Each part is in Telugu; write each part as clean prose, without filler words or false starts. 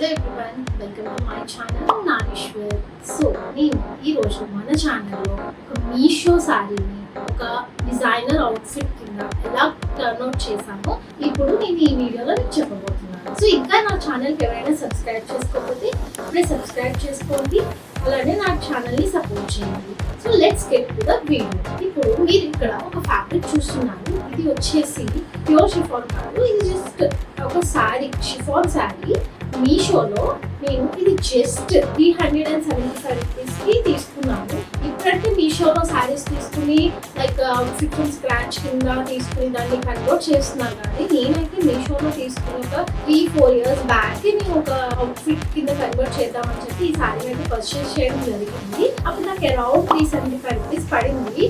Hello everyone, welcome to my channel Narishwar. So నేను ఈరోజు మన ఛానల్లో ఒక మీషో శారీని ఒక డిజైనర్ అవుట్ఫిట్ కింద ఎలా టర్న్ అవుట్ చేశామో ఇప్పుడు నేను ఈ వీడియోలో మీకు చెప్పబోతున్నాను. సో ఇంకా నా ఛానల్కి ఎవరైనా సబ్స్క్రైబ్ చేసుకోకపోతే ఇప్పుడే సబ్స్క్రైబ్ చేసుకోండి, అలానే నా ఛానల్ని సపోర్ట్ చేయండి. So let's get to the video. ఇప్పుడు మీరు ఇక్కడ ఒక ఫ్యాబ్రిక్ చూస్తున్నారు. ఇది వచ్చేసి ప్యూర్ షిఫాన్ కాదు, ఇది జస్ట్ ఒక శారీ, షిఫాన్ శారీ. మీషోలో నేను ఇది జస్ట్ 375 రూపీస్కి తీసుకున్నాను. ఇప్పుడంటే మీషోలో శారీస్ తీసుకుని లైక్ అవుట్ఫిట్ ఫ్రమ్ స్క్రాచ్ కింద తీసుకుని దాన్ని కన్వర్ట్ చేస్తున్నాను. కానీ నేనైతే మీషోలో తీసుకుని ఒక 3-4 ఇయర్స్ బ్యాక్ నేను ఒక అవుట్ఫిట్ కింద కన్వర్ట్ చేద్దామని చెప్పి ఈ శారీ అయితే పర్చేస్ చేయడం జరిగింది. అప్పుడు నాకు అరౌండ్ 375 రూపీస్ పడింది.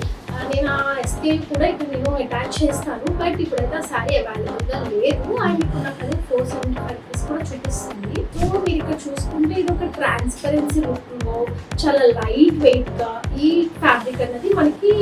నేను ఆ ఎస్కే కూడా ఇక్కడ నేను అటాచ్ చేస్తాను, బట్ ఇప్పుడైతే ఆ శారీ అవైలబుల్గా లేదు. అండ్ ఇప్పుడు నాకు అదే 475 రూపీస్ కూడా చూపిస్తుంది. సో మీరు ఇక్కడ చూసుకుంటే ఇది ఒక ట్రాన్స్పరెన్సీ లుక్లో చాలా లైట్ వెయిట్గా ఈ ఫ్యాబ్రిక్ అన్నది మనకి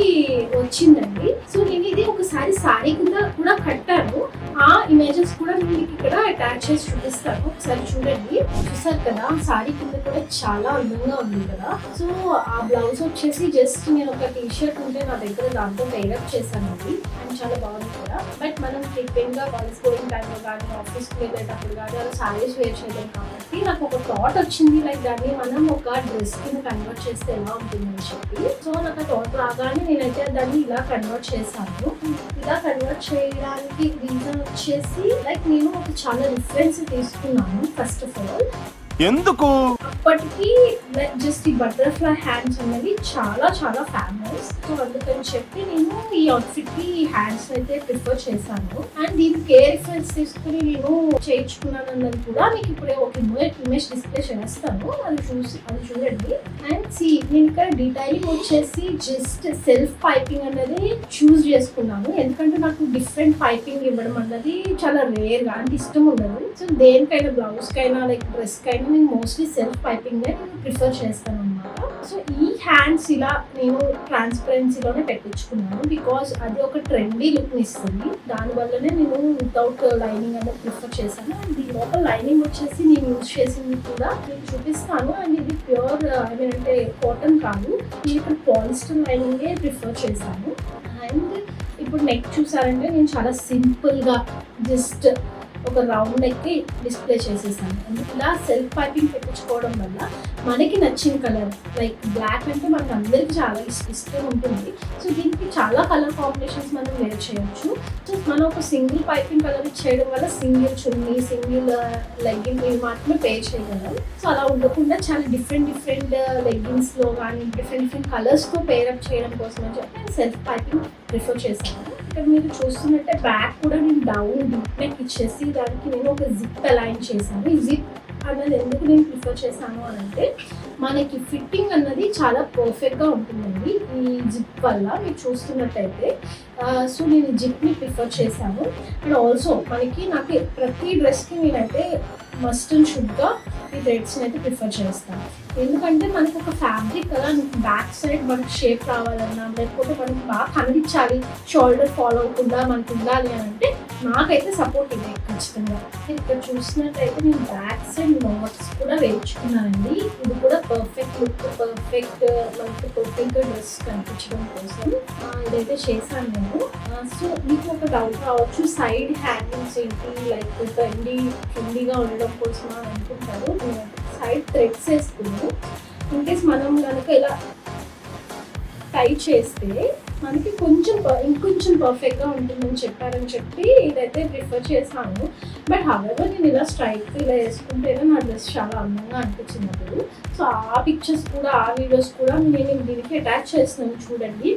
వచ్చిందండి. సో నేను ఇది ఒకసారి శారీ కింద కూడా కట్టాను. ఆ ఇమేజెస్ కూడా నేను మీకు ఇక్కడ అటాచ్ చేసి చూపిస్తాను, ఒకసారి చూడండి. చూసారు కదా, శారీ కింద కూడా చాలా అందంగా ఉంది కదా. సో ఆ బ్లౌజ్ వచ్చేసి జస్ట్ నేను ఒక టీషర్ట్ ఉంటే నా దగ్గర దాంతో టైలప్ చేశానండి, అండ్ చాలా బాగుంది కూడా. బట్ మనం ఫ్రీక్వెంట్గా కాలేజ్ గోయింగ్ టైంలో కానీ ఆఫీస్కి వెళ్ళేటప్పుడు కానీ అలా శారీస్ వేర్ చేయలేం కాబట్టి నాకు ఒక థాట్ వచ్చింది, లైక్ దాన్ని మనం ఒక డ్రెస్ కింద కన్వర్ట్ చేస్తే ఎలా ఉంటుందని చెప్పి. సో నాకు ఆ థాట్ రాగానే నేనైతే దాన్ని ఇలా కన్వర్ట్ చేశాను. ఇలా కన్వర్ట్ చేయడానికి రీజన్ వచ్చేసి లైక్ నేను ఒక చాలా రిఫరెన్స్ తీసుకున్నాను. ఫస్ట్ ఆఫ్ ఆల్ ఎందుకు అప్పటికి జస్ట్ ఈ బటర్ఫ్లై హ్యాండ్స్ అనేది చాలా చాలా ఫేమస్. సో అందుకని చెప్పి నేను ఈ అవుట్ఫిట్ కి హ్యాండ్స్ అయితే ప్రిఫర్ చేశాను. అండ్ దీనికి ఏ రిఫరెన్స్ తీసుకుని నేను చేయించుకున్నాను అన్నది కూడా మీకు ఇప్పుడే ఒక ఇమేజ్ డిస్ప్లే చేస్తాను, అది చూడండి. అండ్ నేను ఇక్కడ డీటెయిలింగ్ వచ్చేసి జస్ట్ సెల్ఫ్ పైపింగ్ అనేది చూస్ చేసుకున్నాను, ఎందుకంటే నాకు డిఫరెంట్ పైపింగ్ ఇవ్వడం అన్నది చాలా రేర్ గా అంటే ఇష్టం ఉండదు. సో దేనికైనా బ్లౌజ్ కైనా లైక్ డ్రెస్ కైనా నేను మోస్ట్లీ సెల్ఫ్ పైపింగ్ ప్రిఫర్ చేస్తాను అనమాట. సో ఈ హ్యాండ్స్ ఇలా నేను ట్రాన్స్పరెన్సీలోనే పెట్టించుకున్నాను, బికాజ్ అది ఒక ట్రెండీ లుక్ ఇస్తుంది. దానివల్లనే నేను వితౌట్ లైనింగ్ అనేది ప్రిఫర్ చేశాను. అండ్ దీని లోపల లైనింగ్ వచ్చేసి నేను యూజ్ చేసింది కూడా నేను చూపిస్తాను. అండ్ ఇది ప్యూర్ అంటే కాటన్ కాదు, నేను ఇక్కడ పాలిస్టర్ లైనింగే ప్రిఫర్ చేశాను. అండ్ ఇప్పుడు నెక్ చూసారంటే నేను చాలా సింపుల్గా జస్ట్ ఒక రౌండ్ నెక్ డిస్ప్లే చేసేసాను. ఇలా సెల్ఫ్ పైపింగ్ పెట్టించుకోవడం వల్ల మనకి నచ్చిన కలర్ లైక్ బ్లాక్ అంటే మనకు అందరికీ చాలా ఇష్టం ఉంటుంది. సో దీనికి చాలా కలర్ కాంబినేషన్స్ మనం వేర్ చేయొచ్చు. సో మనం ఒక సింగిల్ పైపింగ్ కలర్ చేయడం వల్ల సింగిల్ చున్నీ, సింగిల్ లెగ్గింగ్ ఇవి మాత్రమే పే చేయగలం. సో అలా ఉండకుండా చాలా డిఫరెంట్ లెగ్గిన్స్లో కానీ డిఫరెంట్ కలర్స్తో పేరప్ చేయడం కోసం అని చెప్పి నేను సెల్ఫ్ పైపింగ్ ప్రిఫర్ చేశాను. ఇక్కడ మీరు చూస్తున్నట్టే బ్యాక్ కూడా నేను డౌన్ డీప్ నెక్ ఇచ్చేసి దానికి నేను ఒక జిప్ అలైన్ చేశాను. ఈ జిప్ అన్నది ఎందుకు నేను ప్రిఫర్ చేశాను అని అంటే మనకి ఫిట్టింగ్ అన్నది చాలా పర్ఫెక్ట్గా ఉంటుందండి ఈ జిప్ వల్ల. మీరు చూస్తున్నట్టయితే సో నేను ఈ జిప్ని ప్రిఫర్ చేశాను. అండ్ ఆల్సో నాకు ప్రతి డ్రెస్కి నేనైతే మస్ట్ అండ్ షుడ్గా ఈ థ్రెడ్స్ని అయితే ప్రిఫర్ చేస్తాను, ఎందుకంటే మనకు ఒక ఫ్యాబ్రిక్ కదా బ్యాక్ సైడ్ మనకు షేప్ రావాలన్నా లేకపోతే మనకి బాగా కనిపించాలి, షోల్డర్ ఫాలో అవ్వకుండా మనకు ఉండాలి అని అంటే నాకైతే సపోర్ట్ ఇదే ఖచ్చితంగా. ఇక్కడ చూసినట్టయితే నేను బ్యాక్ సైడ్ నాట్స్ కూడా వేయించుకున్నానండి. ఇది కూడా పర్ఫెక్ట్ లుక్, మనకి పర్ఫెక్ట్ డ్రెస్ కనిపించడం కోసం ఇదైతే చేశాను నేను. సో మీకు ఒక డౌట్ రావచ్చు, సైడ్ హ్యాంగింగ్స్ ఏంటి లైక్ ట్రెండీగా ఉండడం కోసం అని అనుకుంటారు. సైడ్ థ్రెడ్స్ వేసుకున్నాను. ఇన్ కేస్ మనం కనుక ఇలా టైట్ చేస్తే మనకి ఇంకొంచెం పర్ఫెక్ట్గా ఉంటుందని చెప్పారని చెప్పి ఇదైతే ప్రిఫర్ చేశాను. బట్ హవెవర్ నేను ఇలా స్ట్రైట్ ఇలా వేసుకుంటేనే నా డ్రెస్ చాలా అందంగా అనిపించినప్పుడు. సో ఆ పిక్చర్స్ కూడా ఆ వీడియోస్ కూడా నేను దీనికి అటాచ్ చేస్తున్నాను, చూడండి.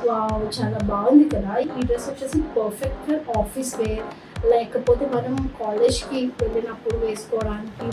వావ్, చాలా బాగుంది కదా. ఈ డ్రెస్ వచ్చేసి పర్ఫెక్ట్ ఆఫీస్ వేర్, లేకపోతే మనం కాలేజ్కి వెళ్ళినప్పుడు వేసుకోవడానికి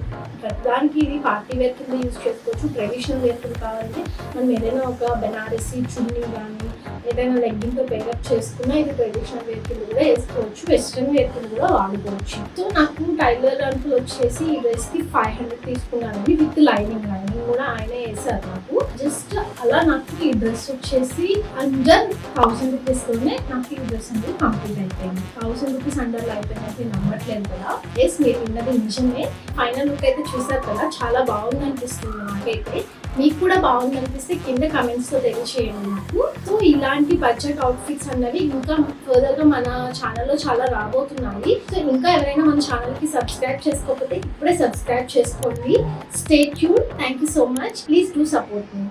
దానికి ఇది పార్టీ వేర్ కింద యూజ్ చేసుకోవచ్చు. ట్రెడిషనల్ వేర్ కింద కావాలంటే మనం ఏదైనా ఒక బెనారసీ చున్నీ కానీ ఏదైనా లెగ్గింగ్ తో పేరప్ చేసుకున్నా ఇది ట్రెడిషనల్ వేర్ కింద కూడా వేసుకోవచ్చు, వెస్ట్రన్ వేర్ కింద కూడా వాడుకోవచ్చు. సో నాకు టైలర్ అంకుల్ వచ్చేసి ఈ డ్రెస్ కి 500 తీసుకున్నానండి విత్ లైనింగ్ కూడా ఆయనే వేసారు నాకు. జస్ట్ అలా నాకు ఈ డ్రెస్ వచ్చేసి అండర్ 1000 రూపీస్ లోనే నాకు ఈ డ్రెస్ అనేది కంప్లీట్ అయిపోయింది. 1000 రూపీస్ అండర్ లో అయిపోయినట్టు నమ్మట్లేదు కదా. ఎస్, మీరు విన్నది నిజమే. ఫైనల్ లుక్ అయితే చూసారు కదా, చాలా బాగుంది అనిపిస్తుంది నాకైతే. మీకు కూడా బాగుంది అనిపిస్తే కింద కమెంట్స్ లో తెలియచేయండి నాకు. సో ఇలాంటి బడ్జెట్ అవుట్ఫిట్స్ అన్నవి ఇంకా ఫర్దర్ గా మన ఛానల్లో చాలా రాబోతున్నాయి. సో ఇంకా ఎవరైనా మన ఛానల్ కి సబ్స్క్రైబ్ చేసుకోకపోతే ఇప్పుడే సబ్స్క్రైబ్ చేసుకోండి. Stay tune. Thank you so much. Please do support me.